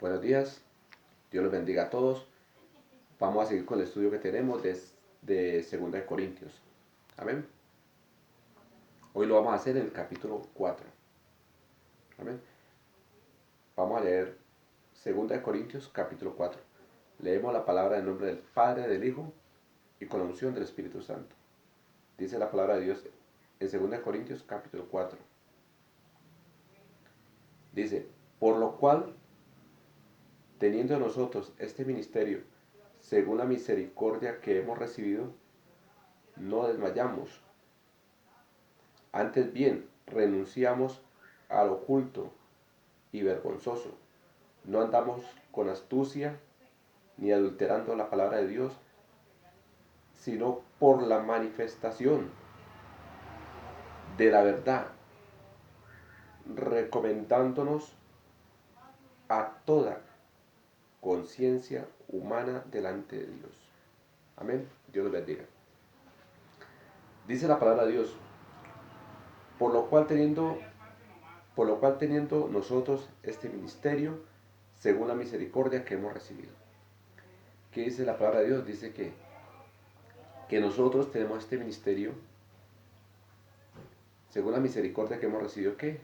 Buenos días, Dios los bendiga a todos. Vamos a seguir con el estudio que tenemos de 2 de Corintios. Amén. Hoy lo vamos a hacer en el capítulo 4. Amén. Vamos a leer 2 de Corintios capítulo 4. Leemos la palabra en nombre del Padre, del Hijo y con la unción del Espíritu Santo. Dice la palabra de Dios en 2 de Corintios capítulo 4. Dice, por lo cual, teniendo nosotros este ministerio, según la misericordia que hemos recibido, no desmayamos. Antes bien, renunciamos al oculto y vergonzoso. No andamos con astucia ni adulterando la palabra de Dios, sino por la manifestación de la verdad, recomendándonos a toda conciencia humana delante de Dios. Amén. Dios los bendiga. Dice la palabra de Dios, por lo cual teniendo nosotros este ministerio, según la misericordia que hemos recibido. ¿Qué dice la palabra de Dios? Dice que nosotros tenemos este ministerio según la misericordia que hemos recibido, ¿qué?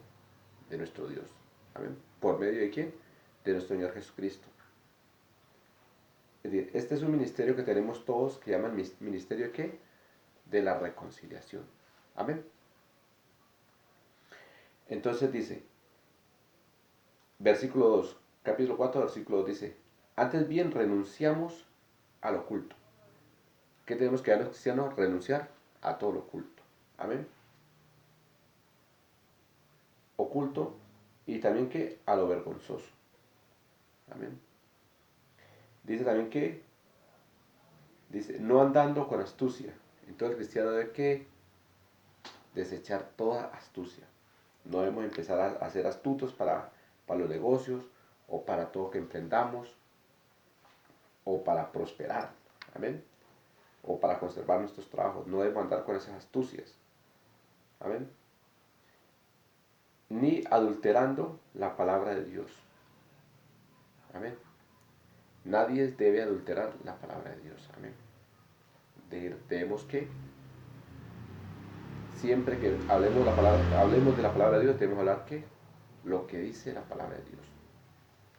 De nuestro Dios. Amén. ¿Por medio de quién? De nuestro Señor Jesucristo. Es decir, este es un ministerio que tenemos todos que llaman ministerio de ¿qué? De la reconciliación. Amén. Entonces dice, versículo 2, capítulo 4, versículo 2 dice, antes bien renunciamos al oculto. ¿Qué tenemos que hacer los cristianos? Renunciar a todo lo oculto. Amén. Oculto y también que a lo vergonzoso. Amén. Dice también que, dice, no andando con astucia. Entonces el cristiano debe que desechar toda astucia. No debemos empezar a ser astutos para los negocios o para todo que emprendamos o para prosperar. Amén. O para conservar nuestros trabajos. No debemos andar con esas astucias. Amén. Ni adulterando la palabra de Dios. Amén. Nadie debe adulterar la palabra de Dios. Amén. Debemos que, siempre que hablemos de la palabra de Dios, debemos hablar que lo que dice la palabra de Dios.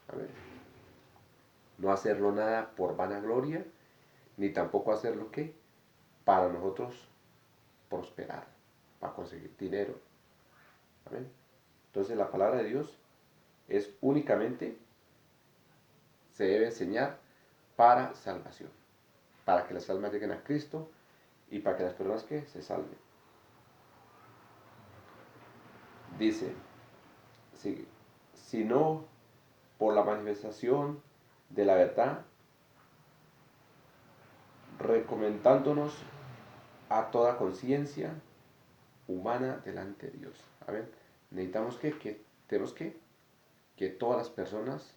Amén. No hacerlo nada por vanagloria, ni tampoco hacerlo que para nosotros prosperar, para conseguir dinero. Amén. Entonces la palabra de Dios es únicamente, se debe enseñar para salvación, para que las almas lleguen a Cristo y para que las personas que se salven. Dice, sigue, sino por la manifestación de la verdad, recomendándonos a toda conciencia humana delante de Dios. Amén. Necesitamos tenemos que todas las personas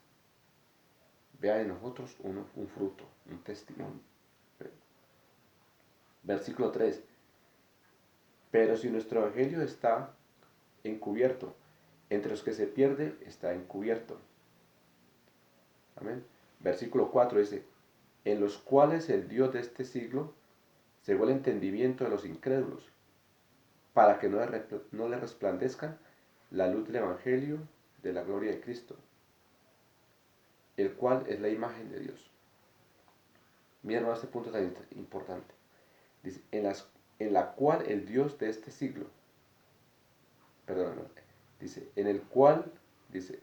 vean en nosotros un fruto, un testimonio. Versículo 3. Pero si nuestro evangelio está encubierto, entre los que se pierde está encubierto. Amén. Versículo 4 dice, en los cuales el Dios de este siglo cegó el entendimiento de los incrédulos, para que no le resplandezca la luz del evangelio de la gloria de Cristo, el cual es la imagen de Dios. Miren este punto tan importante. Dice, en la cual el Dios de este siglo, perdón, dice, dice,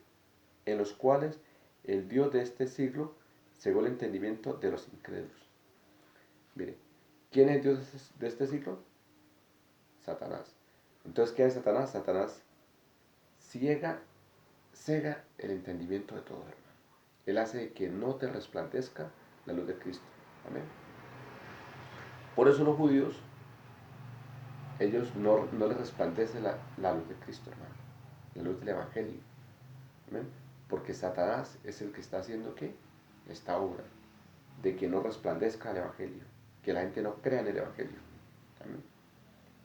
en los cuales el Dios de este siglo cegó el entendimiento de los incrédulos. Mire, ¿quién es el Dios de este siglo? Satanás. Entonces, ¿qué hace Satanás? Satanás cega el entendimiento de todo, hermano. Él hace que no te resplandezca la luz de Cristo. Amén. Por eso los judíos, ellos no les resplandece la luz de Cristo, hermano. La luz del Evangelio. Amén. Porque Satanás es el que está haciendo ¿qué? Esta obra de que no resplandezca el Evangelio. Que la gente no crea en el Evangelio. Amén.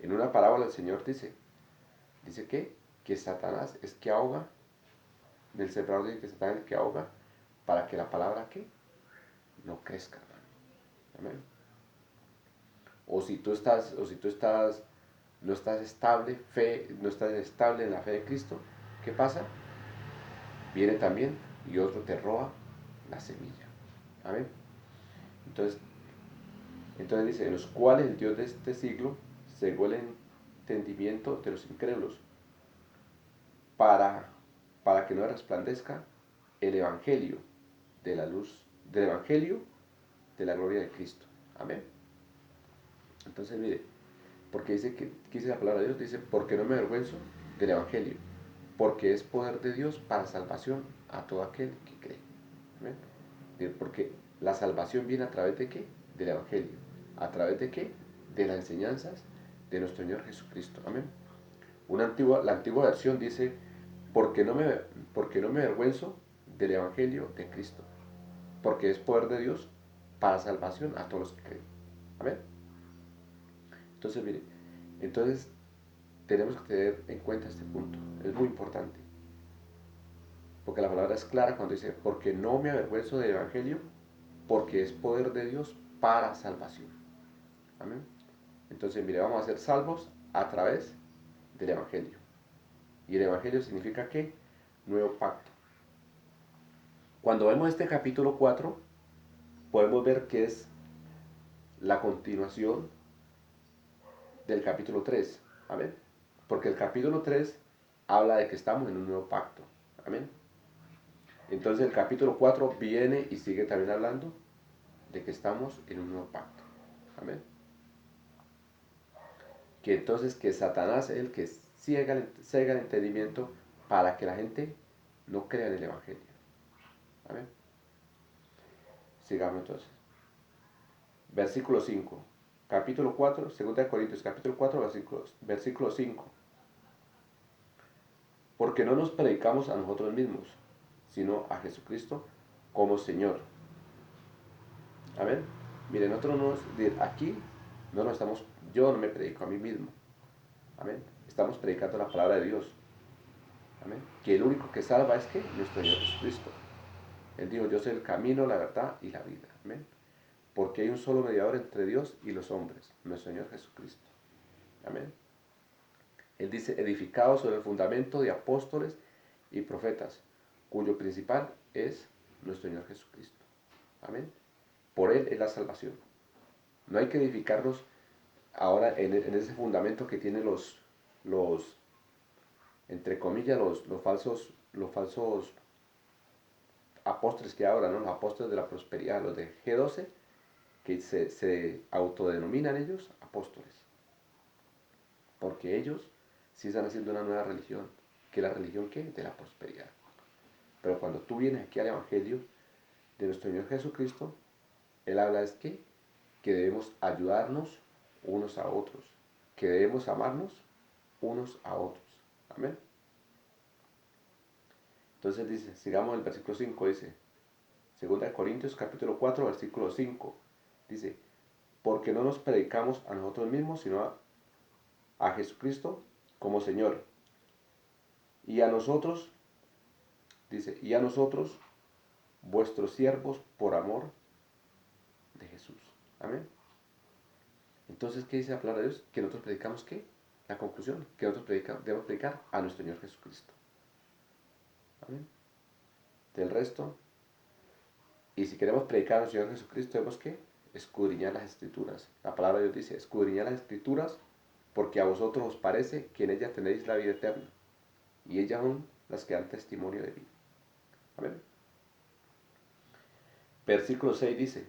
En una parábola el Señor dice que Satanás es que ahoga, del sembrador dice que Satanás es el que ahoga para que la palabra ¿qué? No crezca, hermano. Amén. O si tú no estás estable, no estás estable en la fe de Cristo, ¿qué pasa? Viene también y otro te roba la semilla. Amén. Entonces, entonces dice, en los cuales el Dios de este siglo cegó el entendimiento de los incrédulos para, para que no resplandezca el evangelio de la luz, del evangelio de la gloria de Cristo. Amén. Entonces, mire, porque dice la palabra de Dios, dice, porque no me avergüenzo del evangelio, porque es poder de Dios para salvación a todo aquel que cree. ¿Amén? Porque la salvación viene a través de qué? Del evangelio. ¿A través de qué? De las enseñanzas de nuestro Señor Jesucristo. Amén. La antigua versión dice, porque no me avergüenzo del evangelio de Cristo, porque es poder de Dios para salvación a todos los que creen. Amén. Entonces, mire, entonces tenemos que tener en cuenta este punto. Es muy importante. Porque la palabra es clara cuando dice, porque no me avergüenzo del evangelio, porque es poder de Dios para salvación. Amén. Entonces, mire, vamos a ser salvos a través del evangelio. Y el evangelio significa ¿qué? Nuevo pacto. Cuando vemos este capítulo 4, podemos ver que es la continuación del capítulo 3. Amén. Porque el capítulo 3 habla de que estamos en un nuevo pacto. Amén. Entonces el capítulo 4 viene y sigue también hablando de que estamos en un nuevo pacto. Amén. Que entonces que Satanás es el que ciega el entendimiento para que la gente no crea en el Evangelio. Amén. Sigamos entonces. Versículo 5. Capítulo 4, 2 Corintios, capítulo 4, versículo 5. Porque no nos predicamos a nosotros mismos, sino a Jesucristo como Señor. Amén. Miren, nosotros aquí no nos estamos, yo no me predico a mí mismo. Amén. Estamos predicando la palabra de Dios. Amén. Que el único que salva es que nuestro Señor Jesucristo. Él dijo, yo soy el camino, la verdad y la vida. Amén. Porque hay un solo mediador entre Dios y los hombres, nuestro Señor Jesucristo. Amén. Él dice, edificado sobre el fundamento de apóstoles y profetas, cuyo principal es nuestro Señor Jesucristo. Amén. Por Él es la salvación. No hay que edificarnos ahora en ese fundamento que tienen los entre comillas, los falsos apóstoles que ahora, ¿no? Los apóstoles de la prosperidad, los de G12, que se autodenominan ellos apóstoles. Porque ellos sí están haciendo una nueva religión. ¿Que la religión qué? De la prosperidad. Pero cuando tú vienes aquí al Evangelio de nuestro Señor Jesucristo, Él habla es que debemos ayudarnos unos a otros, que debemos amarnos unos a otros. Amén. Entonces dice, sigamos el versículo 5, dice, 2 Corintios capítulo 4, versículo 5, dice, porque no nos predicamos a nosotros mismos, sino a Jesucristo como Señor. Y a nosotros, dice, y a nosotros, vuestros siervos por amor de Jesús. Amén. Entonces, ¿qué dice la palabra de Dios? Que nosotros predicamos ¿qué? La conclusión, que nosotros debemos predicar a nuestro Señor Jesucristo. Amén. Del resto, y si queremos predicar a nuestro Señor Jesucristo, debemos ¿qué? Escudriñar las Escrituras. La palabra de Dios dice, escudriñar las Escrituras, porque a vosotros os parece que en ellas tenéis la vida eterna, y ellas son las que dan testimonio de mí. Amén. Versículo 6 dice,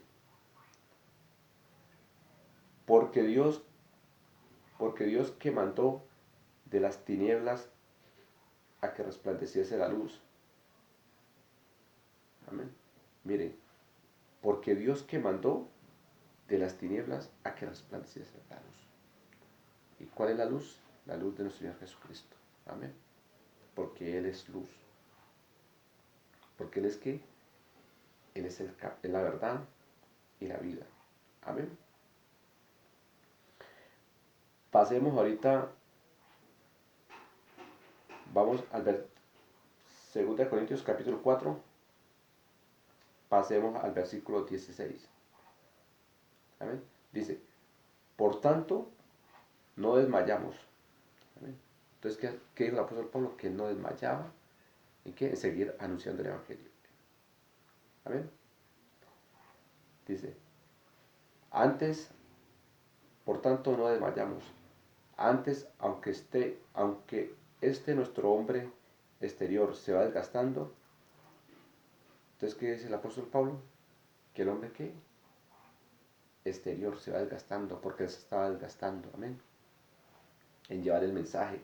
porque Dios, porque Dios que mandó de las tinieblas a que resplandeciese la luz. Amén. Miren, porque Dios que mandó de las tinieblas a que resplandeciese la luz. ¿Y cuál es la luz? La luz de nuestro Señor Jesucristo. Amén. Porque Él es luz. Porque Él es ¿qué? Él es la verdad y la vida. Amén. Pasemos ahorita, vamos al ver 2 Corintios capítulo 4, pasemos al versículo 16. Amén. Dice, por tanto, no desmayamos. Amén. Entonces, ¿qué dijo el apóstol Pablo? Que no desmayaba y que en seguir anunciando el Evangelio. Amén. Dice, antes, por tanto, no desmayamos. Antes, aunque nuestro hombre exterior se va desgastando, entonces, ¿qué dice el apóstol Pablo? Que el hombre que exterior se va desgastando, porque él se estaba desgastando, amén, en llevar el mensaje.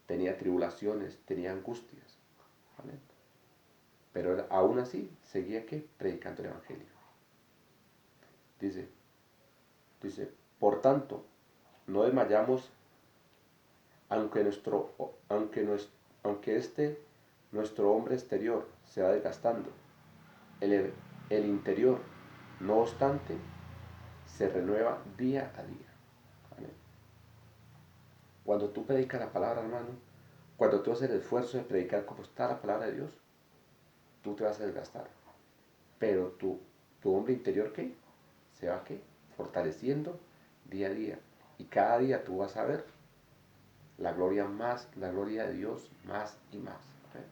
Tenía tribulaciones, tenía angustias, amén. Pero él, aún así seguía que predicando el evangelio. Dice, por tanto, no desmayamos, aunque nuestro hombre exterior se va desgastando, el interior, no obstante, se renueva día a día. Amén. Cuando tú predicas la palabra, hermano, cuando tú haces el esfuerzo de predicar como está la palabra de Dios, tú te vas a desgastar. Pero tu hombre interior, ¿qué? Se va, ¿qué? Fortaleciendo día a día. Y cada día tú vas a ver la gloria de Dios más y más. ¿Okay?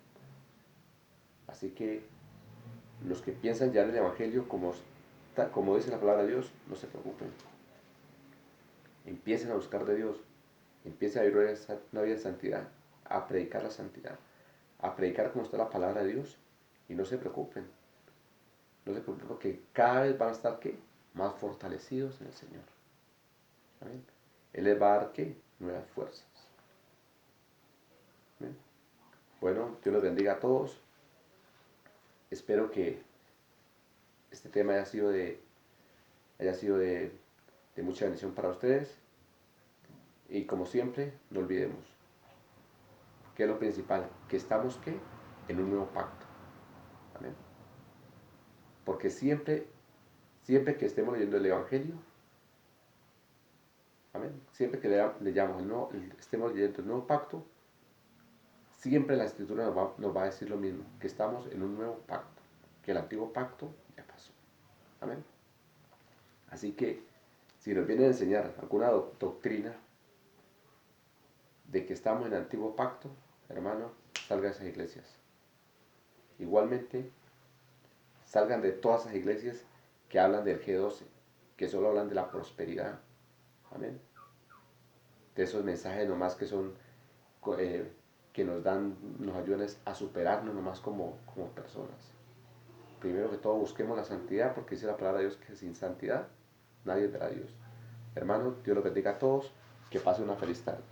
Así que los que piensan ya en el Evangelio, como dice la palabra de Dios, no se preocupen. Empiecen a buscar de Dios. Empiecen a vivir una vida de santidad, a predicar la santidad, a predicar como está la palabra de Dios. Y no se preocupen. No se preocupen porque cada vez van a estar, ¿qué? Más fortalecidos en el Señor. ¿Amén? Él les va a dar, ¿qué? Nuevas fuerzas. ¿Amén? Bueno, Dios los bendiga a todos. Espero que este tema haya sido de mucha bendición para ustedes. Y como siempre, no olvidemos, ¿qué es lo principal? Que estamos, ¿qué? En un nuevo pacto. Amén. Porque siempre que estemos leyendo el Evangelio, amén, siempre que estemos leyendo el nuevo pacto, siempre la Escritura nos va a decir lo mismo, que estamos en un nuevo pacto, que el antiguo pacto ya pasó. Amén. Así que, si nos viene a enseñar alguna doctrina de que estamos en el antiguo pacto, hermano, salga de esas iglesias. Igualmente, salgan de todas esas iglesias que hablan del G12, que solo hablan de la prosperidad. Amén. De esos mensajes nomás que son, que nos ayudan a superarnos nomás como personas. Primero que todo busquemos la santidad, porque dice la palabra de Dios que sin santidad nadie verá a Dios. Hermanos, Dios los bendiga a todos, que pasen una feliz tarde.